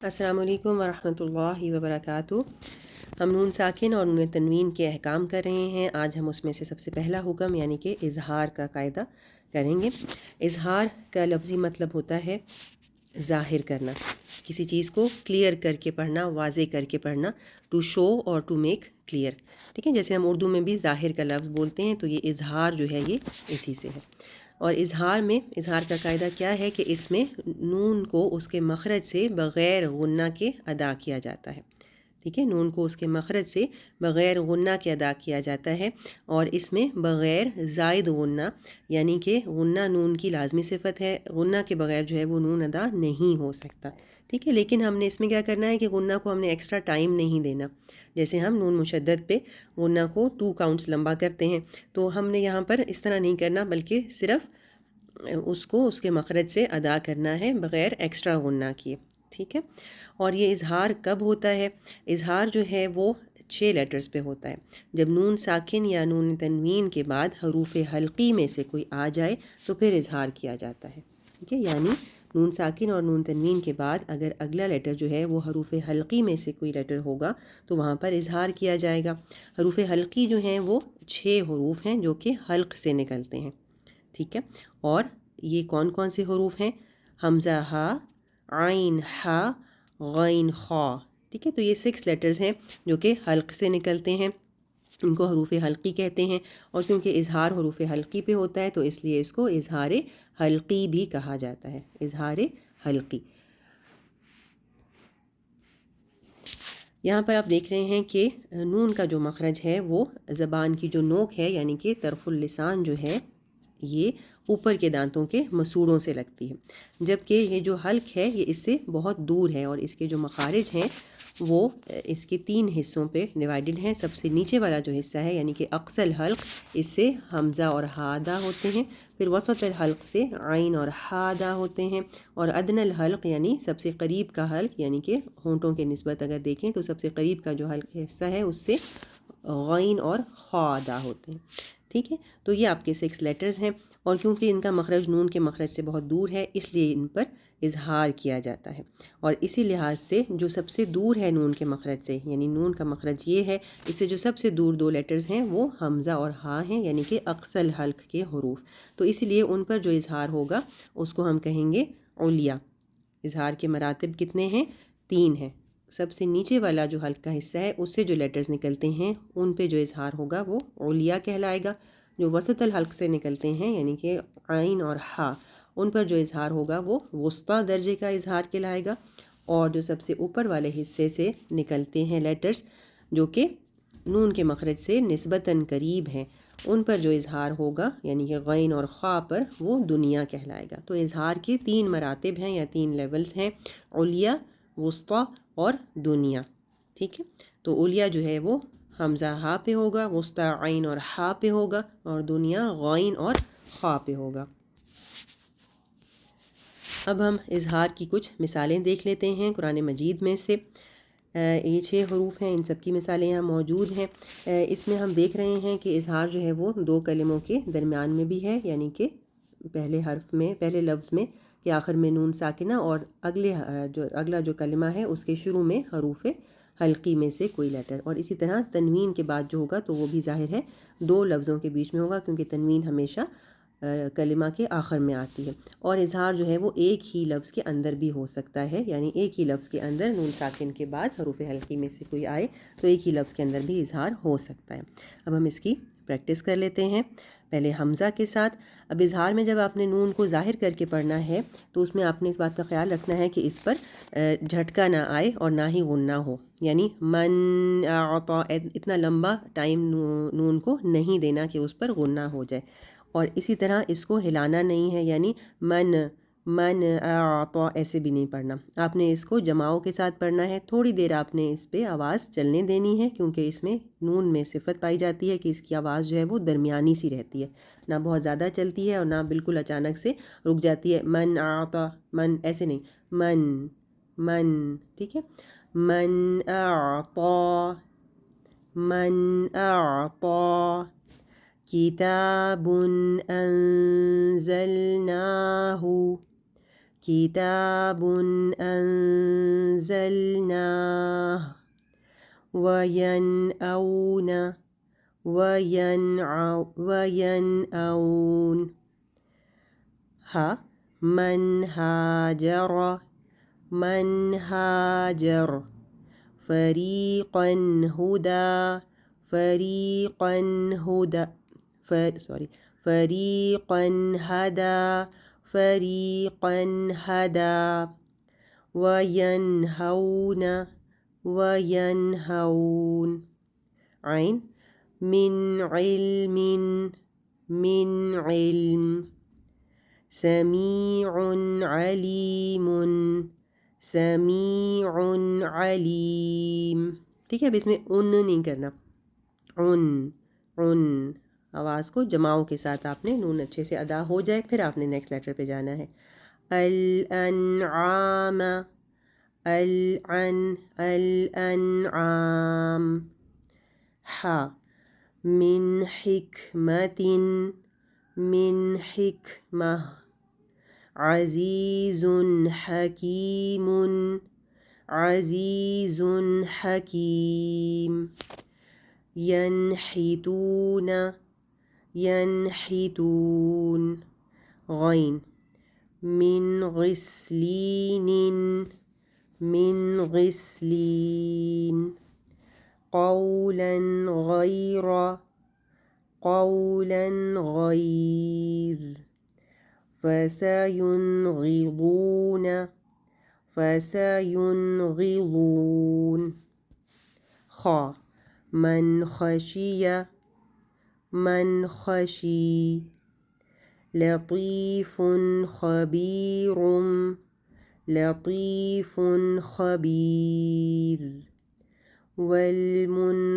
السلام علیکم ورحمۃ اللہ وبرکاتہ۔ ہم نون ساکن اور نون تنوین کے احکام کر رہے ہیں۔ آج ہم اس میں سے سب سے پہلا حکم یعنی کہ اظہار کا قاعدہ کریں گے۔ اظہار کا لفظی مطلب ہوتا ہے ظاہر کرنا، کسی چیز کو کلیئر کر کے پڑھنا، واضح کر کے پڑھنا، ٹو شو اور ٹو میک کلیئر۔ ٹھیک ہے، جیسے ہم اردو میں بھی ظاہر کا لفظ بولتے ہیں تو یہ اظہار جو ہے یہ اسی سے ہے۔ اور اظہار کا قاعدہ کیا ہے کہ اس میں نون کو اس کے مخرج سے بغیر غنہ کے ادا کیا جاتا ہے۔ ٹھیک ہے، نون کو اس کے مخرج سے بغیر غنہ کے ادا کیا جاتا ہے، اور اس میں بغیر زائد غنہ، یعنی کہ غنہ نون کی لازمی صفت ہے، غنہ کے بغیر جو ہے وہ نون ادا نہیں ہو سکتا۔ ٹھیک ہے، لیکن ہم نے اس میں کیا کرنا ہے کہ غنہ کو ہم نے ایکسٹرا ٹائم نہیں دینا۔ جیسے ہم نون مشدد پہ غنہ کو 2 کاؤنٹس لمبا کرتے ہیں، تو ہم نے یہاں پر اس طرح نہیں کرنا، بلکہ صرف اس کو اس کے مخرج سے ادا کرنا ہے بغیر ایکسٹرا غنہ کیے۔ ٹھیک ہے، اور یہ اظہار کب ہوتا ہے؟ اظہار جو ہے وہ 6 لیٹرز پہ ہوتا ہے۔ جب نون ساکن یا نون تنوین کے بعد حروف حلقی میں سے کوئی آ جائے تو پھر اظہار کیا جاتا ہے۔ ٹھیک ہے، یعنی نون ساکن اور نون تنوین کے بعد اگر اگلا لیٹر جو ہے وہ حروف حلقی میں سے کوئی لیٹر ہوگا تو وہاں پر اظہار کیا جائے گا۔ حروف حلقی جو ہیں وہ 6 حروف ہیں جو کہ حلق سے نکلتے ہیں۔ ٹھیک ہے، اور یہ کون کون سے حروف ہیں؟ حمزہ ہا، عین ہا، غین خا۔ ٹھیک ہے، تو یہ 6 لیٹرز ہیں جو کہ حلق سے نکلتے ہیں، ان کو حروف حلقی کہتے ہیں۔ اور کیونکہ اظہار حروف حلقی پہ ہوتا ہے تو اس لیے اس کو اظہار حلقی بھی کہا جاتا ہے، اظہار حلقی۔ یہاں پر آپ دیکھ رہے ہیں کہ نون کا جو مخرج ہے وہ زبان کی جو نوک ہے یعنی کہ طرف اللسان جو ہے یہ اوپر کے دانتوں کے مسوڑوں سے لگتی ہے، جبکہ یہ جو حلق ہے یہ اس سے بہت دور ہے، اور اس کے جو مخارج ہیں وہ اس کے 3 حصوں پہ ڈیوائیڈڈ ہیں۔ سب سے نیچے والا جو حصہ ہے یعنی کہ اقصی الحلق، اس سے حمزہ اور ہا ادا ہوتے ہیں، پھر وسط الحلق سے عین اور ہا ادا ہوتے ہیں، اور ادنی الحلق یعنی سب سے قریب کا حلق یعنی کہ ہونٹوں کے نسبت اگر دیکھیں تو سب سے قریب کا جو حلق حصہ ہے اس سے غین اور خا ادا ہوتے ہیں۔ ٹھیک ہے، تو یہ آپ کے 6 لیٹرز ہیں، اور کیونکہ ان کا مخرج نون کے مخرج سے بہت دور ہے اس لیے ان پر اظہار کیا جاتا ہے۔ اور اسی لحاظ سے جو سب سے دور ہے نون کے مخرج سے، یعنی نون کا مخرج یہ ہے، اس سے جو سب سے دور 2 لیٹرز ہیں وہ حمزہ اور ہا ہیں، یعنی کہ اقصی الحلق کے حروف، تو اسی لیے ان پر جو اظہار ہوگا اس کو ہم کہیں گے علیا۔ اظہار کے مراتب کتنے ہیں؟ 3 ہیں۔ سب سے نیچے والا جو حلق کا حصہ ہے اس سے جو لیٹرز نکلتے ہیں ان پہ جو اظہار ہوگا وہ علیا کہلائے گا۔ جو وسط الحلق سے نکلتے ہیں یعنی کہ عین اور ہا، ان پر جو اظہار ہوگا وہ وسطی درجے کا اظہار کہلائے گا، اور جو سب سے اوپر والے حصے سے نکلتے ہیں لیٹرز جو کہ نون کے مخرج سے نسبتاً قریب ہیں، ان پر جو اظہار ہوگا یعنی کہ غین اور خا پر وہ دنیا کہلائے گا۔ تو اظہار کے 3 مراتب ہیں یا 3 لیولز ہیں، علیا، وسطی اور دنیا۔ ٹھیک ہے، تو علیا جو ہے وہ حمزہ ہا پہ ہوگا، وسطی عین اور ہا پہ ہوگا، اور دنیا غین اور خا پہ ہوگا۔ اب ہم اظہار کی کچھ مثالیں دیکھ لیتے ہیں قرآن مجید میں سے۔ یہ 6 حروف ہیں، ان سب کی مثالیں یہاں موجود ہیں۔ اس میں ہم دیکھ رہے ہیں کہ اظہار جو ہے وہ 2 کلموں کے درمیان میں بھی ہے، یعنی کہ پہلے حرف میں، پہلے لفظ میں کہ آخر میں نون ساکنہ، اور اگلا جو کلمہ ہے اس کے شروع میں حروف حلقی میں سے کوئی لیٹر۔ اور اسی طرح تنوین کے بعد جو ہوگا تو وہ بھی ظاہر ہے 2 لفظوں کے بیچ میں ہوگا، کیونکہ تنوین ہمیشہ کلمہ کے آخر میں آتی ہے۔ اور اظہار جو ہے وہ ایک ہی لفظ کے اندر بھی ہو سکتا ہے، یعنی ایک ہی لفظ کے اندر نون ساکن کے بعد حروف حلقی میں سے کوئی آئے تو ایک ہی لفظ کے اندر بھی اظہار ہو سکتا ہے۔ اب ہم اس کی پریکٹس کر لیتے ہیں، پہلے حمزہ کے ساتھ۔ اب اظہار میں جب آپ نے نون کو ظاہر کر کے پڑھنا ہے تو اس میں آپ نے اس بات کا خیال رکھنا ہے کہ اس پر جھٹکا نہ آئے اور نہ ہی غنہ ہو، یعنی من اعطا، اتنا لمبا ٹائم نون کو نہیں دینا کہ اس پر غنہ ہو جائے، اور اسی طرح اس کو ہلانا نہیں ہے، یعنی من اعطا ایسے بھی نہیں پڑھنا، آپ نے اس کو جماؤں کے ساتھ پڑھنا ہے۔ تھوڑی دیر آپ نے اس پہ آواز چلنے دینی ہے، کیونکہ اس میں نون میں صفت پائی جاتی ہے کہ اس کی آواز جو ہے وہ درمیانی سی رہتی ہے، نہ بہت زیادہ چلتی ہے اور نہ بالکل اچانک سے رک جاتی ہے۔ من اعطا، من ایسے نہیں، من، ٹھیک ہے، من اعطا، من اعطا کتاب انزلناہ، کتاب انزلناہ، أنزلناه وينأون وينأون ها من هاجر فريقا هدى فريقا هدى وينهون عين من علم سميع عليم. ٹھیک ہے، اب اس میں ان نہیں کرنا، ان آواز کو جماؤں کے ساتھ آپ نے نون اچھے سے ادا ہو جائے، پھر آپ نے نیکسٹ لیٹر پہ جانا ہے. الانعام ہا من حکمہ عزیز حکیم ينحتون غین من غسلین قولا غیر فسينغضون خا من خشی لطیف خبیر والمنخنقة